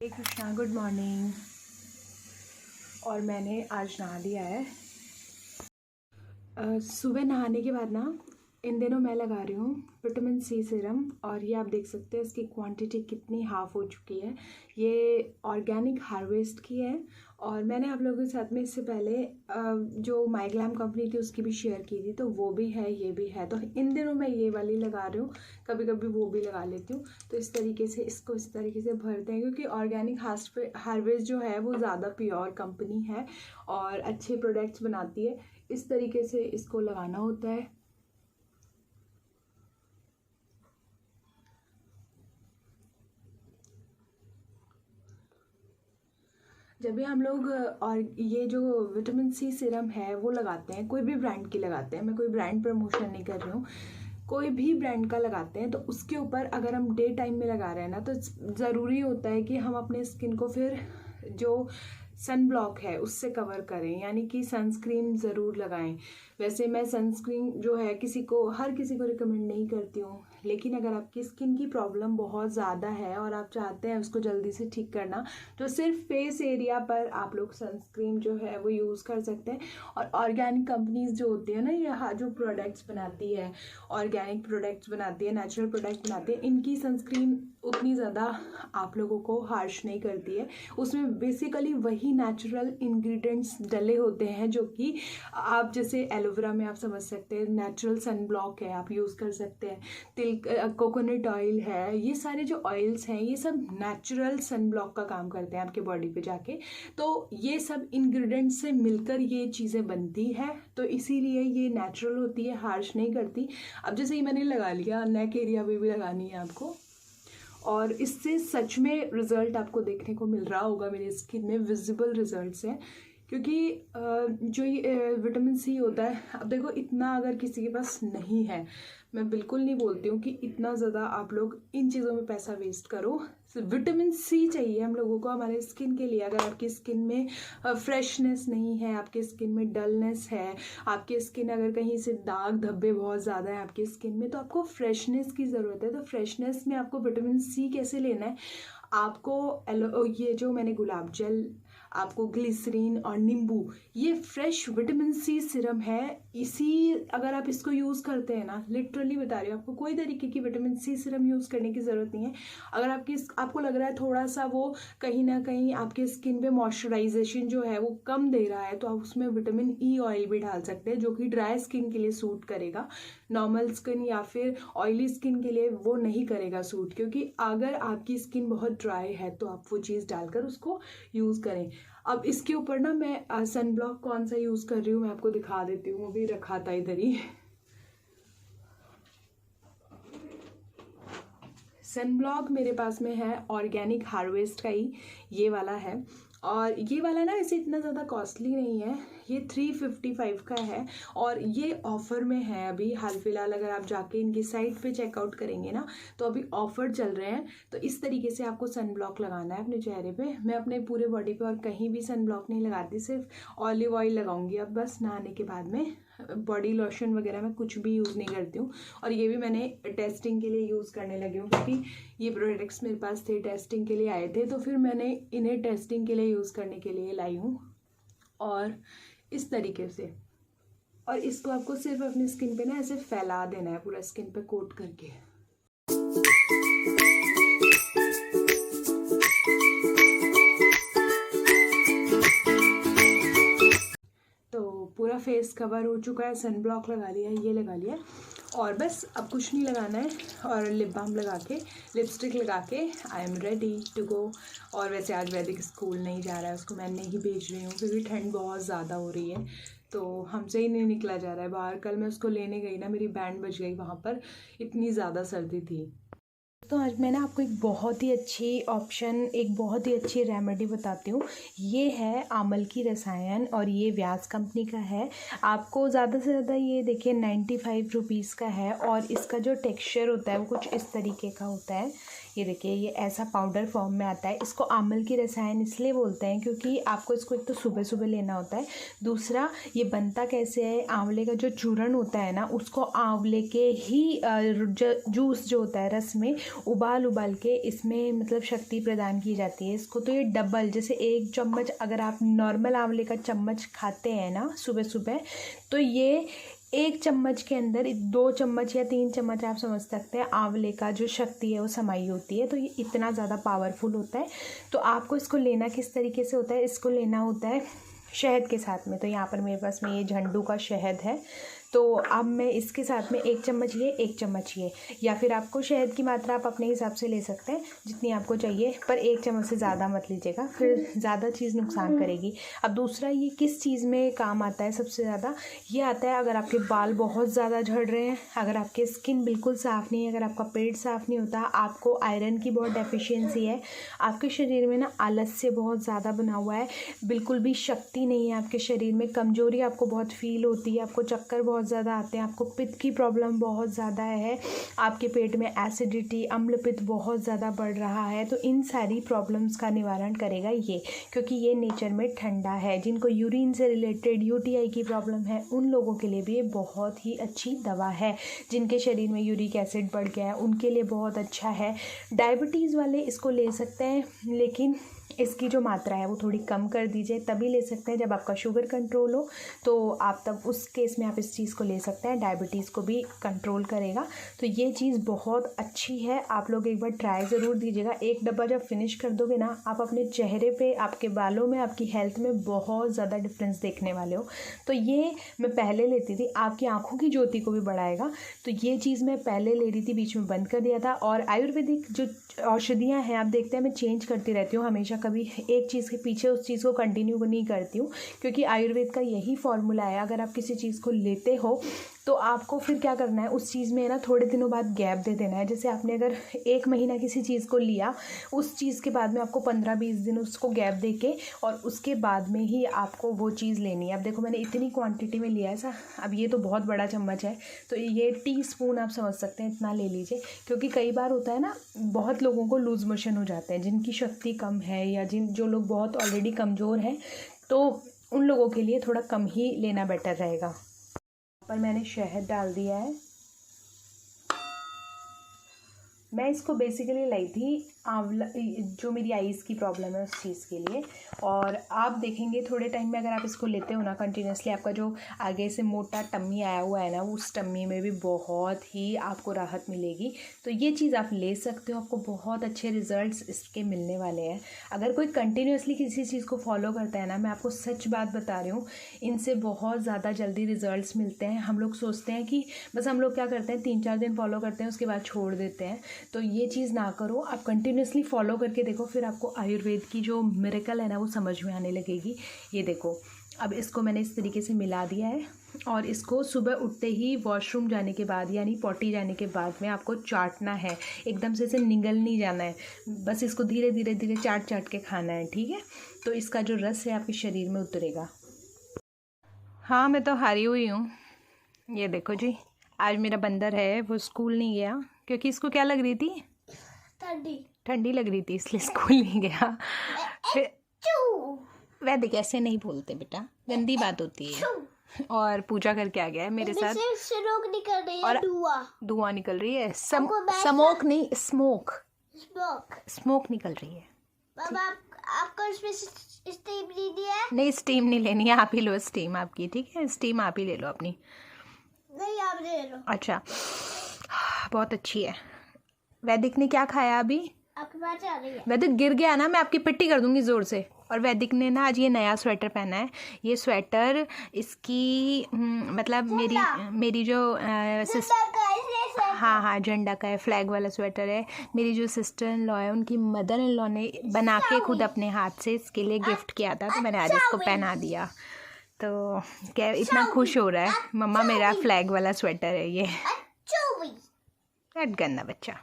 Krishna, good morning. और मैंने आज नहा लिया है। सुबह नहाने के बाद ना इन दिनों मैं लगा रही हूँ विटामिन सी सीरम, और ये आप देख सकते हैं इसकी क्वांटिटी कितनी हाफ़ हो चुकी है। ये ऑर्गेनिक हार्वेस्ट की है, और मैंने आप लोगों के साथ में इससे पहले जो माइग्लैम कंपनी थी उसकी भी शेयर की थी, तो वो भी है, ये भी है। तो इन दिनों मैं ये वाली लगा रही हूँ, कभी कभी वो भी लगा लेती हूँ। तो इस तरीके से इसको इस तरीके से भरते हैं, क्योंकि ऑर्गेनिक हार्वेस्ट जो है वो ज़्यादा प्योर कंपनी है और अच्छे प्रोडक्ट्स बनाती है। इस तरीके से इसको लगाना होता है। जब भी हम लोग और ये जो विटामिन सी सीरम है वो लगाते हैं, कोई भी ब्रांड की लगाते हैं, मैं कोई ब्रांड प्रमोशन नहीं कर रही हूँ, कोई भी ब्रांड का लगाते हैं, तो उसके ऊपर अगर हम डे टाइम में लगा रहे हैं ना, तो ज़रूरी होता है कि हम अपने स्किन को फिर जो सन ब्लॉक है उससे कवर करें, यानी कि सनस्क्रीन ज़रूर लगाएं। वैसे मैं सनस्क्रीन जो है हर किसी को रिकमेंड नहीं करती हूँ, लेकिन अगर आपकी स्किन की प्रॉब्लम बहुत ज़्यादा है और आप चाहते हैं उसको जल्दी से ठीक करना, तो सिर्फ फेस एरिया पर आप लोग सनस्क्रीन जो है वो यूज़ कर सकते हैं। और ऑर्गेनिक कंपनीज जो होती है ना, ये जो प्रोडक्ट्स बनाती है, ऑर्गेनिक प्रोडक्ट्स बनाती है, नेचुरल प्रोडक्ट बनाती है, इनकी सनस्क्रीन उतनी ज़्यादा आप लोगों को हार्श नहीं करती है। उसमें बेसिकली वही नेचुरल इंग्रेडिएंट्स डले होते हैं जो कि आप जैसे एलोवेरा में आप समझ सकते हैं, नेचुरल सन ब्लॉक है, आप यूज़ कर सकते हैं। कोकोनट ऑयल है, ये सारे जो ऑयल्स हैं ये सब नेचुरल सन ब्लॉक का काम करते हैं आपके बॉडी पे जाके। तो ये सब इंग्रेडिएंट्स से मिलकर ये चीज़ें बनती है, तो इसीलिए ये नेचुरल होती है, हार्श नहीं करती। अब जैसे ही मैंने लगा लिया, नेक एरिया पे भी लगानी है आपको, और इससे सच में रिज़ल्ट आपको देखने को मिल रहा होगा। मेरी स्किन में विजिबल रिजल्ट्स हैं, क्योंकि जो ये विटामिन सी होता है, अब देखो इतना अगर किसी के पास नहीं है, मैं बिल्कुल नहीं बोलती हूँ कि इतना ज़्यादा आप लोग इन चीज़ों में पैसा वेस्ट करो। विटामिन सी चाहिए हम लोगों को हमारे स्किन के लिए। अगर आपकी स्किन में फ्रेशनेस नहीं है, आपके स्किन में डलनेस है, आपकी स्किन अगर कहीं से दाग धब्बे बहुत ज़्यादा है आपकी स्किन में, तो आपको फ्रेशनेस की ज़रूरत है। तो फ्रेशनेस में आपको विटामिन सी कैसे लेना है, आपको ये जो मैंने गुलाब जल, आपको ग्लिसरीन और नींबू, ये फ्रेश विटामिन सी सिरम है। अगर आप इसको यूज़ करते हैं ना, लिटरली बता रही हूँ, आपको कोई तरीके की विटामिन सी सिरम यूज़ करने की ज़रूरत नहीं है। अगर आपको लग रहा है थोड़ा सा वो कहीं ना कहीं आपके स्किन पे मॉइस्चराइजेशन जो है वो कम दे रहा है, तो आप उसमें विटामिन ई ऑयल भी डाल सकते हैं, जो कि ड्राई स्किन के लिए सूट करेगा। नॉर्मल स्किन या फिर ऑयली स्किन के लिए वो नहीं करेगा सूट, क्योंकि अगर आपकी स्किन बहुत ड्राई है तो आप वो चीज़ डालकर उसको यूज़ करें। अब इसके ऊपर ना मैं सन ब्लॉक कौन सा यूज़ कर रही हूँ मैं आपको दिखा देती हूँ, वो भी रखा था इधर ही। सन ब्लॉक मेरे पास में है ऑर्गेनिक हार्वेस्ट का ही, ये वाला है। और ये वाला ना ऐसे इतना ज़्यादा कॉस्टली नहीं है, ये 355 का है, और ये ऑफ़र में है अभी हाल फिलहाल। अगर आप जाके इनकी साइट पे चेकआउट करेंगे ना, तो अभी ऑफ़र चल रहे हैं। तो इस तरीके से आपको सन ब्लॉक लगाना है अपने चेहरे पे। मैं अपने पूरे बॉडी पे और कहीं भी सन ब्लॉक नहीं लगाती, सिर्फ ऑलिव ऑयल लगाऊंगी अब बस नहाने के बाद में। बॉडी लोशन वगैरह मैं कुछ भी यूज़ नहीं करती हूँ। और ये भी मैंने टेस्टिंग के लिए यूज़ करने लगी हूँ, क्योंकि ये प्रोडक्ट्स मेरे पास थे, टेस्टिंग के लिए आए थे, तो फिर मैंने इन्हें टेस्टिंग के लिए यूज़ करने के लिए लाई हूँ। और इस तरीके से, और इसको आपको सिर्फ अपनी स्किन पे ना ऐसे फैला देना है, पूरा स्किन पे कोट करके। तो पूरा फेस कवर हो चुका है, सन ब्लॉक लगा लिया, ये लगा लिया, और बस अब कुछ नहीं लगाना है। और लिप बाम लगा के, लिपस्टिक लगा के I am ready to go. और वैसे आज वैदिक स्कूल नहीं जा रहा है, उसको मैं नहीं भेज रही हूँ, क्योंकि ठंड बहुत ज़्यादा हो रही है, तो हमसे ही नहीं निकला जा रहा है बाहर। कल मैं उसको लेने गई ना, मेरी बैंड बज गई वहाँ पर, इतनी ज़्यादा सर्दी थी। तो आज मैं ना आपको एक बहुत ही अच्छी रेमेडी बताती हूँ। ये है आमल की रसायन, और ये व्यास कंपनी का है। आपको ज़्यादा से ज़्यादा ये देखिए 95 रुपीज़ का है, और इसका जो टेक्सचर होता है वो कुछ इस तरीके का होता है। ये देखिए, ये ऐसा पाउडर फॉर्म में आता है। इसको आंवल की रसायन इसलिए बोलते हैं क्योंकि आपको इसको एक तो सुबह सुबह लेना होता है, दूसरा ये बनता कैसे है, आंवले का जो चूर्ण होता है ना, उसको आंवले के ही जूस जो होता है, रस में उबाल के इसमें मतलब शक्ति प्रदान की जाती है इसको। तो ये डबल, जैसे 1 चम्मच अगर आप नॉर्मल आंवले का चम्मच खाते हैं ना सुबह सुबह, तो ये 1 चम्मच के अंदर 2 चम्मच या 3 चम्मच आप समझ सकते हैं आंवले का जो शक्ति है वो समाई होती है। तो ये इतना ज़्यादा पावरफुल होता है। तो आपको इसको लेना किस तरीके से होता है, इसको लेना होता है शहद के साथ में। तो यहाँ पर मेरे पास में ये झंडू का शहद है, तो अब मैं इसके साथ में 1 चम्मच ये 1 चम्मच ये, या फिर आपको शहद की मात्रा आप अपने हिसाब से ले सकते हैं जितनी आपको चाहिए, पर 1 चम्मच से ज़्यादा मत लीजिएगा, फिर ज़्यादा चीज़ नुकसान करेगी। अब दूसरा, ये किस चीज़ में काम आता है सबसे ज़्यादा, ये आता है अगर आपके बाल बहुत ज़्यादा झड़ रहे हैं, अगर आपकी स्किन बिल्कुल साफ़ नहीं है, अगर आपका पेट साफ़ नहीं होता, आपको आयरन की बहुत डेफिशिएंसी है, आपके शरीर में ना आलस्य बहुत ज़्यादा बना हुआ है, बिल्कुल भी शक्ति नहीं है आपके शरीर में, कमज़ोरी आपको बहुत फील होती है, आपको चक्कर बहुत ज़्यादा आते हैं, आपको पित्त की प्रॉब्लम बहुत ज़्यादा है, आपके पेट में एसिडिटी अम्ल पित्त बहुत ज़्यादा बढ़ रहा है, तो इन सारी प्रॉब्लम्स का निवारण करेगा ये, क्योंकि ये नेचर में ठंडा है। जिनको यूरिन से रिलेटेड यूटीआई की प्रॉब्लम है उन लोगों के लिए भी ये बहुत ही अच्छी दवा है। जिनके शरीर में यूरिक एसिड बढ़ गया है उनके लिए बहुत अच्छा है। डायबिटीज़ वाले इसको ले सकते हैं, लेकिन इसकी जो मात्रा है वो थोड़ी कम कर दीजिए, तभी ले सकते हैं जब आपका शुगर कंट्रोल हो, तो आप तब उस केस में आप इस चीज़ को ले सकते हैं, डायबिटीज़ को भी कंट्रोल करेगा। तो ये चीज़ बहुत अच्छी है, आप लोग एक बार ट्राई ज़रूर दीजिएगा। 1 डब्बा जब फिनिश कर दोगे ना, आप अपने चेहरे पे, आपके बालों में, आपकी हेल्थ में बहुत ज़्यादा डिफरेंस देखने वाले हो। तो ये मैं पहले लेती थी, आपकी आँखों की ज्योति को भी बढ़ाएगा, तो ये चीज़ मैं पहले ले रही थी, बीच में बंद कर दिया था। और आयुर्वेदिक जो औषधियाँ हैं, आप देखते हैं मैं चेंज करती रहती हूँ हमेशा, कभी एक चीज़ के पीछे उस चीज़ को कंटिन्यू नहीं करती हूँ, क्योंकि आयुर्वेद का यही फॉर्मूला है। अगर आप किसी चीज़ को लेते हो तो आपको फिर क्या करना है, उस चीज़ में ना थोड़े दिनों बाद गैप दे देना है। जैसे आपने अगर 1 महीना किसी चीज़ को लिया, उस चीज़ के बाद में आपको 15-20 दिन उसको गैप दे के और उसके बाद में ही आपको वो चीज़ लेनी है। अब देखो मैंने इतनी क्वांटिटी में लिया है ऐसा, अब ये तो बहुत बड़ा चम्मच है, तो ये टीस्पून आप समझ सकते हैं, इतना ले लीजिए। क्योंकि कई बार होता है ना, बहुत लोगों को लूज़ मोशन हो जाते हैं, जिनकी शक्ति कम है या जो लोग बहुत ऑलरेडी कमज़ोर हैं, तो उन लोगों के लिए थोड़ा कम ही लेना बेटर रहेगा। पर मैंने शहद डाल दिया है। मैं इसको बेसिकली लाई थी आंवला, जो मेरी आइज़ की प्रॉब्लम है उस चीज़ के लिए। और आप देखेंगे थोड़े टाइम में अगर आप इसको लेते हो ना कंटिन्यूसली, आपका जो आगे से मोटा टम्मी आया हुआ है ना, उस टम्मी में भी बहुत ही आपको राहत मिलेगी। तो ये चीज़ आप ले सकते हो, आपको बहुत अच्छे रिजल्ट्स इसके मिलने वाले हैं। अगर कोई कंटिन्यूसली किसी चीज़ को फॉलो करता है ना, मैं आपको सच बात बता रही हूँ, इनसे बहुत ज़्यादा जल्दी रिजल्ट्स मिलते हैं। हम लोग सोचते हैं कि बस, हम लोग क्या करते हैं 3-4 दिन फॉलो करते हैं, उसके बाद छोड़ देते हैं। तो ये चीज़ ना करो, आप कंटिन्यूसली फॉलो करके देखो, फिर आपको आयुर्वेद की जो मिरेकल है ना वो समझ में आने लगेगी। ये देखो, अब इसको मैंने इस तरीके से मिला दिया है, और इसको सुबह उठते ही वॉशरूम जाने के बाद, यानी पॉटी जाने के बाद में आपको चाटना है। एकदम से इसे निगल नहीं जाना है, बस इसको धीरे धीरे धीरे चाट के खाना है, ठीक है। तो इसका जो रस है आपके शरीर में उतरेगा। हाँ, मैं तो हारी हुई हूँ। ये देखो जी, आज मेरा बंदर है वो स्कूल नहीं गया, क्योंकि इसको क्या लग रही थी, ठंडी लग रही थी, इसलिए स्कूल नहीं गया। फिर वैसे कैसे नहीं बोलते बेटा, गंदी बात होती है। और पूजा करके आ गया है मेरे साथ, निकल रही है, और धुआं निकल रही है, स्मोक नहीं, स्मोक निकल रही है। आपको इसमें स्टीम लेनी है? नहीं, स्टीम नहीं लेनी है, आप ही लो स्टीम आपकी, ठीक है, स्टीम आप ही ले लो अपनी। नहीं, आप ले लो। अच्छा, बहुत अच्छी है। वैदिक ने क्या खाया अभी? आपकी बात आ रही है। वैदिक गिर गया ना, मैं आपकी पिट्टी कर दूंगी ज़ोर से। और वैदिक ने ना आज ये नया स्वेटर पहना है। ये स्वेटर इसकी मतलब मेरी जो हाँ झंडा का है, फ्लैग वाला स्वेटर है। मेरी जो सिस्टर इन लॉ है, उनकी मदर इन लॉ ने बना के खुद अपने हाथ से इसके लिए गिफ्ट किया था, तो मैंने आज इसको पहना दिया। तो क्या इतना खुश हो रहा है, मम्मा मेरा फ्लैग वाला स्वेटर है ये। गंदा बच्चा।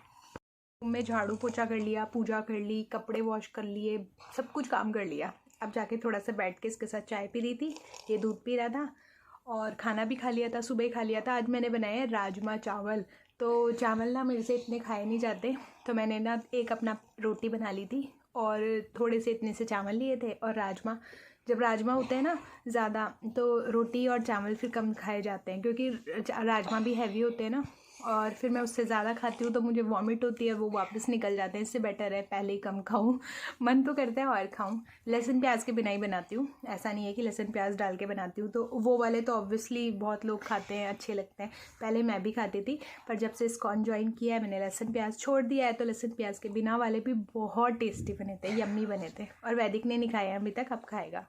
मैं झाड़ू पोछा कर लिया, पूजा कर ली, कपड़े वॉश कर लिए, सब कुछ काम कर लिया। अब जाके थोड़ा सा बैठ के इसके साथ चाय पी रही थी, ये दूध पी रहा था, और खाना भी खा लिया था, सुबह ही खा लिया था। आज मैंने बनाया है राजमा चावल। तो चावल ना मेरे से इतने खाए नहीं जाते, तो मैंने ना एक अपना रोटी बना ली थी और थोड़े से इतने से चावल लिए थे और राजमा। जब राजमा होते हैं ना ज़्यादा तो रोटी और चावल फिर कम खाए जाते हैं, क्योंकि राजमा भी हैवी होते हैं ना, और फिर मैं उससे ज़्यादा खाती हूँ तो मुझे वॉमिट होती है, वो वापस निकल जाते हैं। इससे बेटर है पहले ही कम खाऊं। मन तो करता है और खाऊं। लहसुन प्याज के बिना ही बनाती हूँ, ऐसा नहीं है कि लहसुन प्याज डाल के बनाती हूँ। तो वो वाले तो ऑब्वियसली बहुत लोग खाते हैं, अच्छे लगते हैं। पहले मैं भी खाती थी, पर जब से इस्कॉन ज्वाइन किया है मैंने लहसुन प्याज छोड़ दिया है। तो लहसुन प्याज के बिना वाले भी बहुत टेस्टी बने थे, यम्मी बने थे। और वैदिक ने नहीं खाया अभी तक, अब खाएगा।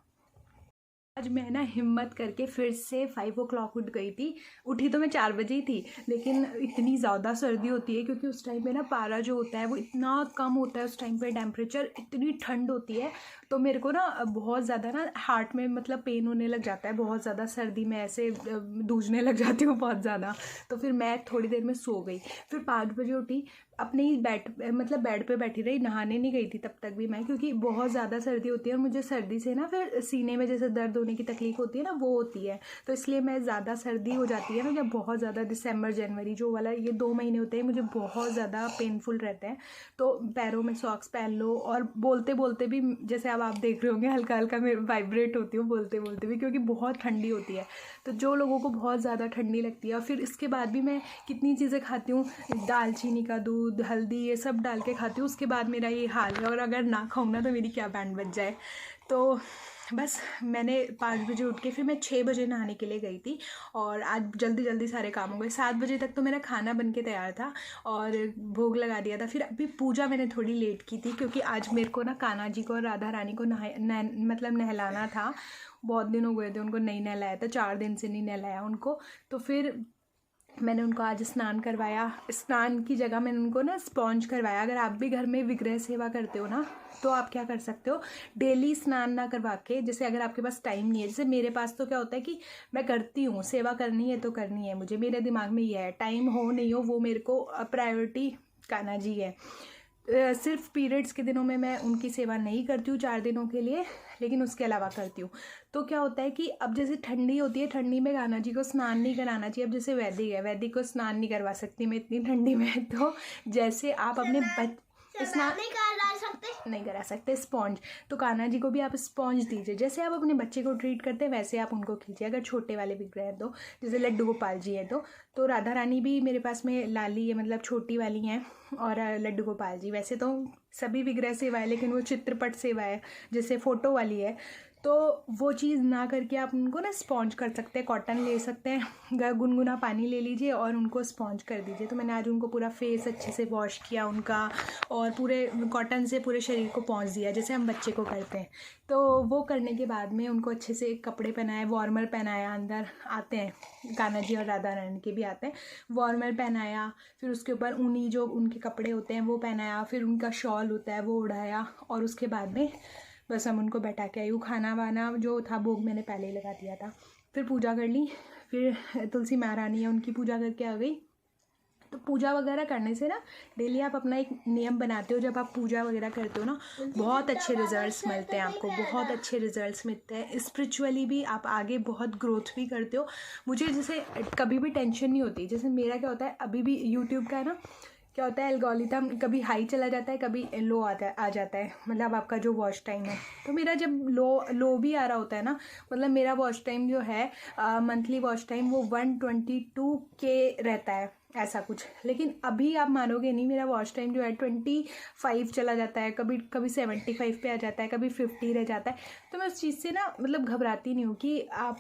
आज मैं ना हिम्मत करके फिर से 5 o'clock उठ गई थी। उठी तो मैं 4 बजे ही थी, लेकिन इतनी ज़्यादा सर्दी होती है क्योंकि उस टाइम पे ना पारा जो होता है वो इतना कम होता है। उस टाइम पे टेम्परेचर इतनी ठंड होती है, तो मेरे को ना बहुत ज़्यादा ना हार्ट में मतलब पेन होने लग जाता है। बहुत ज़्यादा सर्दी में ऐसे दूझने लग जाती हूँ बहुत ज़्यादा। तो फिर मैं थोड़ी देर में सो गई। फिर 5 बजे उठी, अपने ही बेड पे बैठी रही, नहाने नहीं गई थी तब तक भी मैं, क्योंकि बहुत ज़्यादा सर्दी होती है और मुझे सर्दी से ना फिर सीने में जैसे दर्द होने की तकलीफ होती है ना, वो होती है। तो इसलिए मैं ज़्यादा सर्दी हो जाती है ना जब बहुत ज़्यादा, दिसंबर जनवरी जो वाला ये 2 महीने होते हैं मुझे बहुत ज़्यादा पेनफुल रहते हैं। तो पैरों में सॉक्स पहन लो, और बोलते बोलते भी जैसे अब आप देख रहे होंगे हल्का हल्का मैं वाइब्रेट होती हूँ बोलते बोलते भी, क्योंकि बहुत ठंडी होती है। तो जो लोगों को बहुत ज़्यादा ठंडी लगती है, और फिर इसके बाद भी मैं कितनी चीज़ें खाती हूँ, दालचीनी का दूध, हल्दी, ये सब डाल के खाती हूँ। उसके बाद मेरा ये हाल है, और अगर ना खाऊँ ना तो मेरी क्या बैंड बज जाए। तो बस मैंने 5 बजे उठ के फिर मैं 6 बजे नहाने के लिए गई थी, और आज जल्दी जल्दी सारे काम हो गए। 7 बजे तक तो मेरा खाना बन के तैयार था और भोग लगा दिया था। फिर अभी पूजा मैंने थोड़ी लेट की थी, क्योंकि आज मेरे को ना कान्हा जी को और राधा रानी को मतलब नहलाना था। बहुत दिन हो गए थे उनको नहीं नहलाया था, 4 दिन से नहीं नहलाया उनको। तो फिर मैंने उनको आज स्नान करवाया। स्नान की जगह मैंने उनको ना स्पॉन्ज करवाया। अगर आप भी घर में विग्रह सेवा करते हो ना, तो आप क्या कर सकते हो, डेली स्नान ना करवा के, जैसे अगर आपके पास टाइम नहीं है, जैसे मेरे पास तो क्या होता है कि मैं करती हूँ, सेवा करनी है तो करनी है मुझे, मेरे दिमाग में ये है, टाइम हो नहीं हो वो मेरे को प्रायोरिटी कान्हा जी है। सिर्फ पीरियड्स के दिनों में मैं उनकी सेवा नहीं करती हूँ 4 दिनों के लिए, लेकिन उसके अलावा करती हूँ। तो क्या होता है कि अब जैसे ठंडी होती है, ठंडी में कान्हा जी को स्नान नहीं कराना चाहिए। अब जैसे वैदिक है, वैदिक को स्नान नहीं करवा सकती मैं इतनी ठंडी में। तो जैसे आप अपने स्नान नहीं करा सकते, स्पॉन्ज, तो कान्हा जी को भी आप स्पॉन्ज दीजिए। जैसे आप अपने बच्चे को ट्रीट करते हैं वैसे आप उनको कीजिए। अगर छोटे वाले विग्रह हैं तो, जैसे लड्डू गोपाल जी है तो राधा रानी भी मेरे पास में लाली है, मतलब छोटी वाली हैं, और लड्डू गोपाल जी वैसे तो सभी विग्रह सेवा है, लेकिन वो चित्रपट सेवा है जैसे फ़ोटो वाली है। तो वो चीज़ ना करके आप उनको ना स्पॉन्ज कर सकते हैं। कॉटन ले सकते हैं, गुनगुना पानी ले लीजिए और उनको स्पॉन्ज कर दीजिए। तो मैंने आज उनको पूरा फेस अच्छे से वॉश किया उनका, और पूरे कॉटन से पूरे शरीर को पोंछ दिया जैसे हम बच्चे को करते हैं। तो वो करने के बाद में उनको अच्छे से कपड़े पहनाए, वार्मर पहनाया। अंदर आते हैं कान्हा जी और राधा रानी के भी आते हैं, वार्मर पहनाया। फिर उसके ऊपर ऊनी जो उनके कपड़े होते हैं वो पहनाया। फिर उनका शॉल होता है वो उड़ाया, और उसके बाद में बस हम उनको बैठा के आई हूँ। खाना वाना जो था भोग मैंने पहले ही लगा दिया था। फिर पूजा कर ली, फिर तुलसी महारानी है उनकी पूजा करके आ गई। तो पूजा वगैरह करने से ना डेली आप अपना एक नियम बनाते हो, जब आप पूजा वगैरह करते हो ना बहुत अच्छे रिजल्ट्स मिलते हैं आपको, बहुत अच्छे रिजल्ट्स मिलते हैं। स्पिरिचुअली भी आप आगे बहुत ग्रोथ भी करते हो। मुझे जैसे कभी भी टेंशन नहीं होती। जैसे मेरा क्या होता है, अभी भी यूट्यूब का है ना, क्या होता है एल्गोरिथम कभी हाई चला जाता है, कभी लो आ जाता है, मतलब आपका जो वॉच टाइम है। तो मेरा जब लो भी आ रहा होता है ना, मतलब मेरा वॉच टाइम जो है मंथली वॉच टाइम वो 122K रहता है ऐसा कुछ। लेकिन अभी आप मानोगे नहीं, मेरा वॉच टाइम जो है 25 चला जाता है, कभी 75 पे आ जाता है, कभी 50 रह जाता है। तो मैं उस चीज़ से ना मतलब घबराती नहीं हूँ कि आप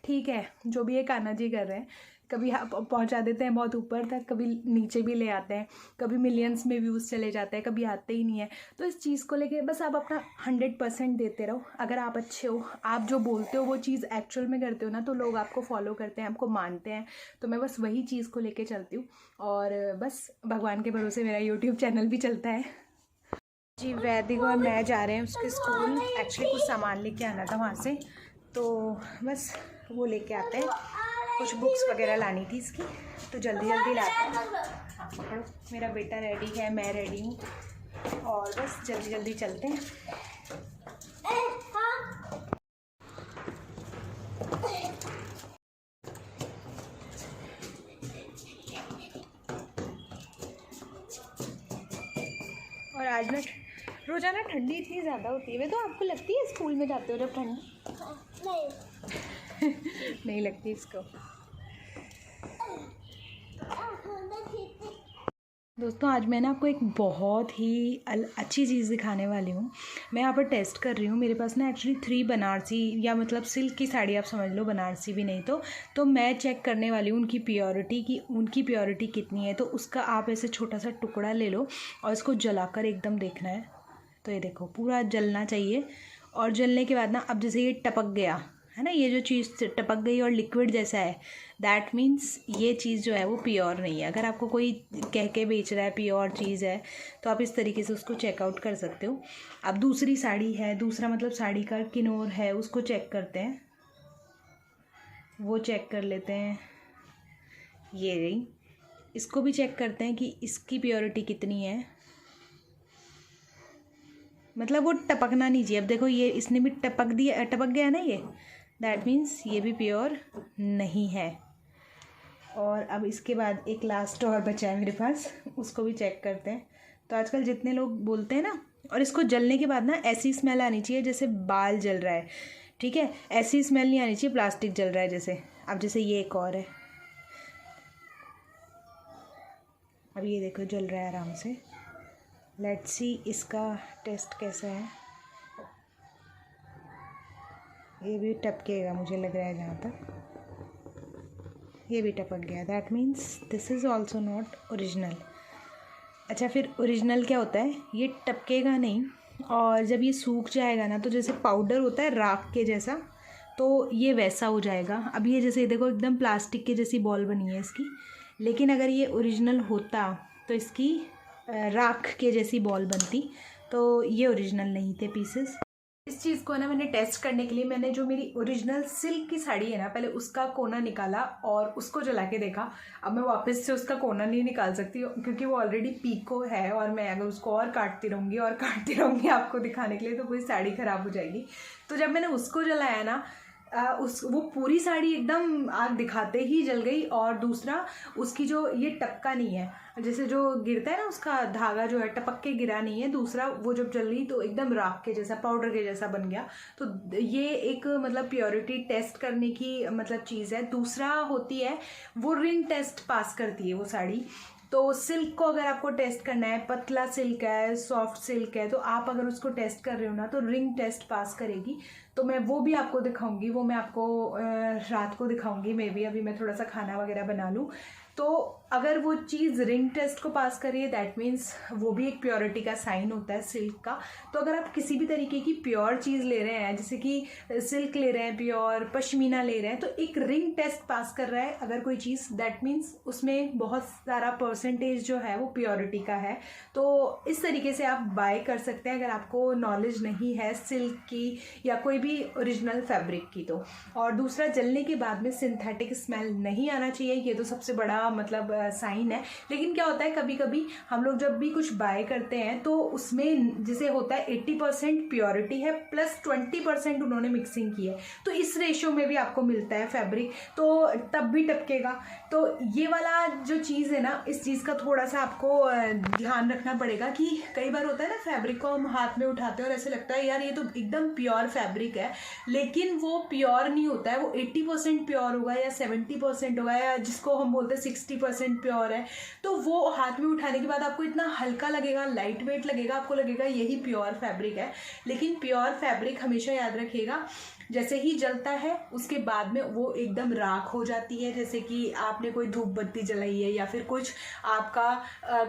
ठीक है जो भी ये कान्हा जी कर रहे हैं, कभी आप पहुंचा देते हैं बहुत ऊपर तक, कभी नीचे भी ले आते हैं, कभी मिलियंस में व्यूज़ चले जाते हैं, कभी आते ही नहीं है। तो इस चीज़ को लेके बस आप अपना 100% देते रहो। अगर आप अच्छे हो, आप जो बोलते हो वो चीज़ एक्चुअल में करते हो ना, तो लोग आपको फॉलो करते हैं, आपको मानते हैं। तो मैं बस वही चीज़ को लेके चलती हूँ, और बस भगवान के भरोसे मेरा यूट्यूब चैनल भी चलता है जी। वैदिक और मैं जा रहे हैं उसके स्कूल। एक्चुअली कुछ सामान लेके आना था वहाँ से, तो बस वो लेके आते हैं। कुछ बुक्स वगैरह लानी थी इसकी, तो जल्दी जल्दी लाते हैं। पकड़ो, मेरा बेटा रेडी है, मैं रेडी हूँ, और बस जल्दी जल्दी चलते हैं। आज ना रोज़ाना ठंडी इतनी ज़्यादा होती है। वे तो आपको लगती है स्कूल में जाते हो जब ठंड? नहीं। नहीं लगती इसको। दोस्तों आज मैं ना आपको एक बहुत ही अच्छी चीज़ दिखाने वाली हूँ। मैं यहाँ पर टेस्ट कर रही हूँ। मेरे पास ना एक्चुअली 3 बनारसी या मतलब सिल्क की साड़ी आप समझ लो, बनारसी भी नहीं तो मैं चेक करने वाली हूँ उनकी प्योरिटी की, उनकी प्योरिटी कितनी है। तो उसका आप ऐसे छोटा सा टुकड़ा ले लो और इसको जलाकर एकदम देखना है। तो ये देखो पूरा जलना चाहिए। और जलने के बाद ना अब जैसे ये टपक गया है ना, ये जो चीज़ टपक गई और लिक्विड जैसा है, दैट मीन्स ये चीज़ जो है वो प्योर नहीं है। अगर आपको कोई कह के बेच रहा है प्योर चीज़ है तो आप इस तरीके से उसको चेकआउट कर सकते हो। अब दूसरी साड़ी है, दूसरा मतलब साड़ी का किनोर है, उसको चेक करते हैं। वो चेक कर लेते हैं, ये रही। इसको भी चेक करते हैं कि इसकी प्योरिटी कितनी है। मतलब वो टपकना नहीं चाहिए। अब देखो ये इसने भी टपक गया ना ये, दैट मीन्स ये भी प्योर नहीं है। और अब इसके बाद एक लास्ट और बचा है मेरे पास, उसको भी चेक करते हैं। तो आजकल जितने लोग बोलते हैं ना, और इसको जलने के बाद ना ऐसी स्मेल आनी चाहिए जैसे बाल जल रहा है, ठीक है? ऐसी स्मेल नहीं आनी चाहिए प्लास्टिक जल रहा है जैसे। अब जैसे ये एक और है, अब ये देखो जल रहा है आराम से। लेट्स सी इसका टेस्ट कैसा है। ये भी टपकेगा मुझे लग रहा है, जहाँ तक ये भी टपक गया, that means this is also not original. अच्छा फिर ओरिजिनल क्या होता है? ये टपकेगा नहीं और जब ये सूख जाएगा ना तो जैसे पाउडर होता है राख के जैसा, तो ये वैसा हो जाएगा। अब ये जैसे देखो एकदम प्लास्टिक के जैसी बॉल बनी है इसकी, लेकिन अगर ये ओरिजिनल होता तो इसकी राख के जैसी बॉल बनती। तो ये ओरिजिनल नहीं थे पीसेस। इस चीज़ को ना मैंने टेस्ट करने के लिए मैंने जो मेरी ओरिजिनल सिल्क की साड़ी है ना, पहले उसका कोना निकाला और उसको जला के देखा। अब मैं वापस से उसका कोना नहीं निकाल सकती क्योंकि वो ऑलरेडी पीको है, और मैं अगर उसको और काटती रहूँगी आपको दिखाने के लिए तो पूरी साड़ी ख़राब हो जाएगी। तो जब मैंने उसको जलाया ना, वो पूरी साड़ी एकदम आग दिखाते ही जल गई। और दूसरा उसकी जो ये टपका नहीं है, जैसे जो गिरता है ना उसका धागा जो है टपक के गिरा नहीं है। दूसरा वो जब जल गई तो एकदम राख के जैसा, पाउडर के जैसा बन गया। तो ये एक मतलब प्योरिटी टेस्ट करने की मतलब चीज़ है। दूसरा होती है वो रिंग टेस्ट पास करती है वो साड़ी। तो सिल्क को अगर आपको टेस्ट करना है, पतला सिल्क है, सॉफ्ट सिल्क है, तो आप अगर उसको टेस्ट कर रहे हो ना तो रिंग टेस्ट पास करेगी। तो मैं वो भी आपको दिखाऊंगी, वो मैं आपको रात को दिखाऊंगी। मे बी अभी मैं थोड़ा सा खाना वगैरह बना लूँ। तो अगर वो चीज़ रिंग टेस्ट को पास करिए, दैट मीन्स वो भी एक प्योरिटी का साइन होता है सिल्क का। तो अगर आप किसी भी तरीके की प्योर चीज़ ले रहे हैं, जैसे कि सिल्क ले रहे हैं, प्योर पश्मीना ले रहे हैं, तो एक रिंग टेस्ट पास कर रहा है अगर कोई चीज़, दैट मीन्स उसमें बहुत सारा परसेंटेज जो है वो प्योरिटी का है। तो इस तरीके से आप बाय कर सकते हैं अगर आपको नॉलेज नहीं है सिल्क की या कोई भी ओरिजिनल फैब्रिक की। तो और दूसरा, जलने के बाद में सिंथेटिक स्मेल नहीं आना चाहिए, ये तो सबसे बड़ा मतलब साइन है। लेकिन क्या होता है, कभी कभी हम लोग जब भी कुछ बाय करते हैं तो उसमें जैसे होता है 80% प्योरिटी है प्लस 20% उन्होंने मिक्सिंग की है, तो इस रेशो में भी आपको मिलता है फैब्रिक, तो तब भी टपकेगा। तो ये वाला जो चीज़ है ना, इस चीज़ का थोड़ा सा आपको ध्यान रखना पड़ेगा कि कई बार होता है ना फैब्रिक को हम हाथ में उठाते हैं और ऐसे लगता है यार ये तो एकदम प्योर फैब्रिक है, लेकिन वो प्योर नहीं होता है। वो 80% प्योर होगा या 70% होगा, या जिसको हम बोलते हैं 60% प्योर है। तो वो हाथ में उठाने के बाद आपको इतना हल्का लगेगा, लाइट वेट लगेगा, आपको लगेगा यही प्योर फैब्रिक है। लेकिन प्योर फैब्रिक हमेशा याद रखिएगा, जैसे ही जलता है उसके बाद में वो एकदम राख हो जाती है। जैसे कि आपने कोई धूप बत्ती जलाई है या फिर कुछ आपका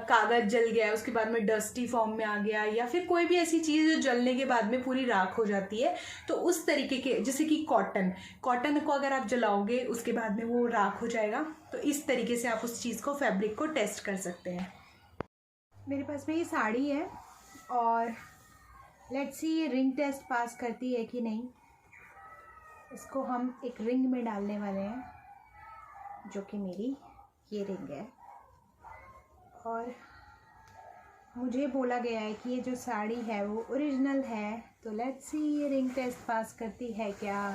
कागज़ जल गया है, उसके बाद में डस्टी फॉर्म में आ गया, या फिर कोई भी ऐसी चीज़ जो जलने के बाद में पूरी राख हो जाती है। तो उस तरीके के, जैसे कि कॉटन को अगर आप जलाओगे उसके बाद में वो राख हो जाएगा। तो इस तरीके से आप उस चीज़ को, फैब्रिक को टेस्ट कर सकते हैं। मेरे पास में ये साड़ी है और लेट्स सी ये रिंग टेस्ट पास करती है कि नहीं। इसको हम एक रिंग में डालने वाले हैं, जो कि मेरी ये रिंग है। और मुझे बोला गया है कि ये जो साड़ी है वो ओरिजिनल है। तो लेट्स सी ये रिंग टेस्ट पास करती है क्या।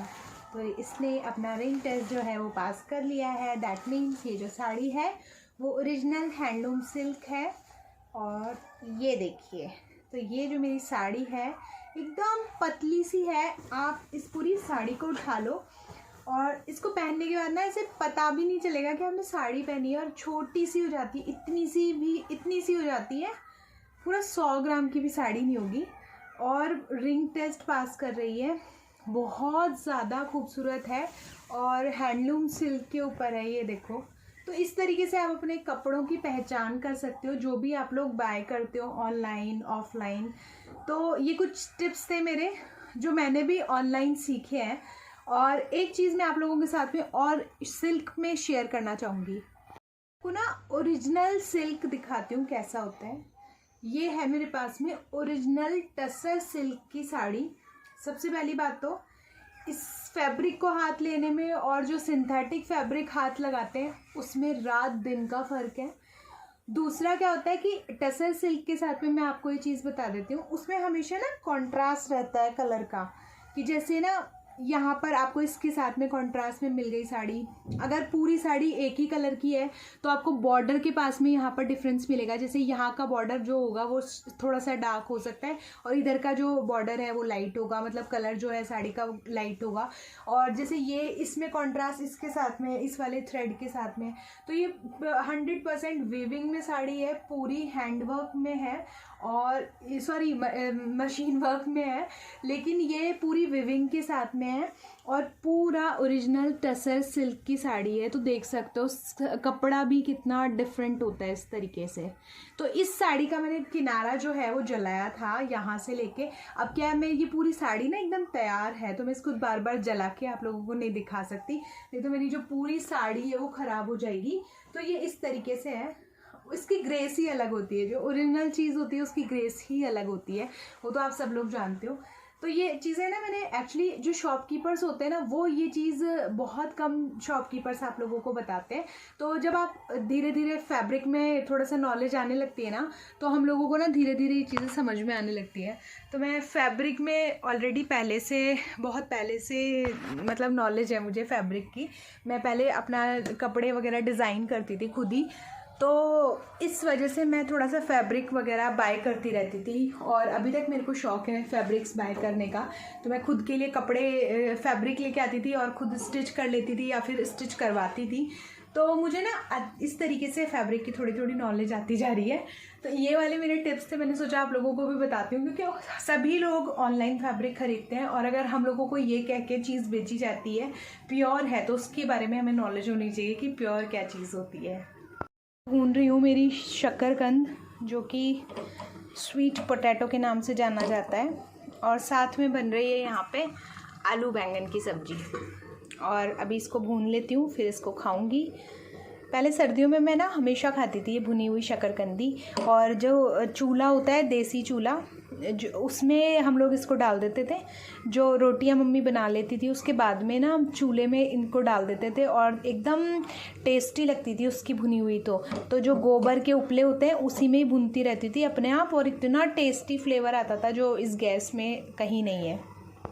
तो इसने अपना रिंग टेस्ट जो है वो पास कर लिया है। दैट मीन्स ये जो साड़ी है वो ओरिजिनल हैंडलूम सिल्क है। और ये देखिए, तो ये जो मेरी साड़ी है एकदम पतली सी है। आप इस पूरी साड़ी को उठा लो और इसको पहनने के बाद ना ऐसे पता भी नहीं चलेगा कि हमने साड़ी पहनी है, और छोटी सी हो जाती है, इतनी सी हो जाती है, पूरा 100 ग्राम की भी साड़ी नहीं होगी। और रिंग टेस्ट पास कर रही है, बहुत ज़्यादा खूबसूरत है और हैंडलूम सिल्क के ऊपर है, ये देखो। तो इस तरीके से आप अपने कपड़ों की पहचान कर सकते हो, जो भी आप लोग बाय करते हो ऑनलाइन ऑफलाइन। तो ये कुछ टिप्स थे मेरे, जो मैंने भी ऑनलाइन सीखे हैं। और एक चीज़ मैं आप लोगों के साथ में और सिल्क में शेयर करना चाहूँगी। आपको ना ओरिजिनल सिल्क दिखाती हूँ कैसा होता है। ये है मेरे पास में ओरिजिनल टसर सिल्क की साड़ी। सबसे पहली बात तो इस फैब्रिक को हाथ लेने में और जो सिंथेटिक फैब्रिक हाथ लगाते हैं उसमें रात दिन का फ़र्क है। दूसरा क्या होता है कि टसर सिल्क के साथ में मैं आपको ये चीज़ बता देती हूँ, उसमें हमेशा ना कॉन्ट्रास्ट रहता है कलर का, कि जैसे ना यहाँ पर आपको इसके साथ में कॉन्ट्रास्ट में मिल गई साड़ी। अगर पूरी साड़ी एक ही कलर की है तो आपको बॉर्डर के पास में यहाँ पर डिफरेंस मिलेगा। जैसे यहाँ का बॉर्डर जो होगा वो थोड़ा सा डार्क हो सकता है और इधर का जो बॉर्डर है वो लाइट होगा, मतलब कलर जो है साड़ी का लाइट होगा। और जैसे ये इसमें कॉन्ट्रास्ट इसके साथ में, इस वाले थ्रेड के साथ में, तो ये 100% वीविंग में साड़ी है, पूरी हैंडवर्क में है और सॉरी मशीन वर्क में है, लेकिन ये पूरी विविंग के साथ में है और पूरा ओरिजिनल टसर सिल्क की साड़ी है। तो देख सकते हो कपड़ा भी कितना डिफरेंट होता है इस तरीके से। तो इस साड़ी का मैंने किनारा जो है वो जलाया था यहाँ से लेके। अब क्या है, मैं ये पूरी साड़ी ना एकदम तैयार है तो मैं इसको बार बार जला के आप लोगों को नहीं दिखा सकती, नहीं तो मेरी जो पूरी साड़ी है वो ख़राब हो जाएगी। तो ये इस तरीके से है, इसकी ग्रेस ही अलग होती है, जो ओरिजिनल चीज़ होती है उसकी ग्रेस ही अलग होती है, वो तो आप सब लोग जानते हो। तो ये चीज़ें ना मैंने एक्चुअली, जो शॉपकीपर्स होते हैं ना वो ये चीज़ बहुत कम शॉपकीपर्स आप लोगों को बताते हैं। तो जब आप धीरे धीरे फैब्रिक में थोड़ा सा नॉलेज आने लगती है ना, तो हम लोगों को ना धीरे धीरे ये चीज़ें समझ में आने लगती है। तो मैं फैब्रिक में ऑलरेडी बहुत पहले से मतलब नॉलेज है मुझे फैब्रिक की। मैं पहले अपना कपड़े वगैरह डिज़ाइन करती थी खुद ही, तो इस वजह से मैं थोड़ा सा फैब्रिक वगैरह बाय करती रहती थी और अभी तक मेरे को शौक़ है फैब्रिक्स बाय करने का। तो मैं खुद के लिए कपड़े फैब्रिक लेके आती थी और ख़ुद स्टिच कर लेती थी या फिर स्टिच करवाती थी। तो मुझे ना इस तरीके से फैब्रिक की थोड़ी थोड़ी नॉलेज आती जा रही है। तो ये वाले मेरे टिप्स थे, मैंने सोचा आप लोगों को भी बताती हूँ, क्योंकि सभी लोग ऑनलाइन फैब्रिक ख़रीदते हैं और अगर हम लोगों को ये कह के चीज़ बेची जाती है प्योर है, तो उसके बारे में हमें नॉलेज होनी चाहिए कि प्योर क्या चीज़ होती है। भून रही हूँ मेरी शकरकंद, जो कि स्वीट पोटैटो के नाम से जाना जाता है, और साथ में बन रही है यहाँ पे आलू बैंगन की सब्ज़ी। और अभी इसको भून लेती हूँ, फिर इसको खाऊंगी। पहले सर्दियों में मैं ना हमेशा खाती थी ये भुनी हुई शकरकंदी, और जो चूल्हा होता है देसी चूल्हा, जो उसमें हम लोग इसको डाल देते थे। जो रोटियां मम्मी बना लेती थी उसके बाद में ना हम चूल्हे में इनको डाल देते थे और एकदम टेस्टी लगती थी उसकी भुनी हुई। तो जो गोबर के उपले होते हैं उसी में ही भुनती रहती थी अपने आप, और इतना टेस्टी फ्लेवर आता था जो इस गैस में कहीं नहीं है।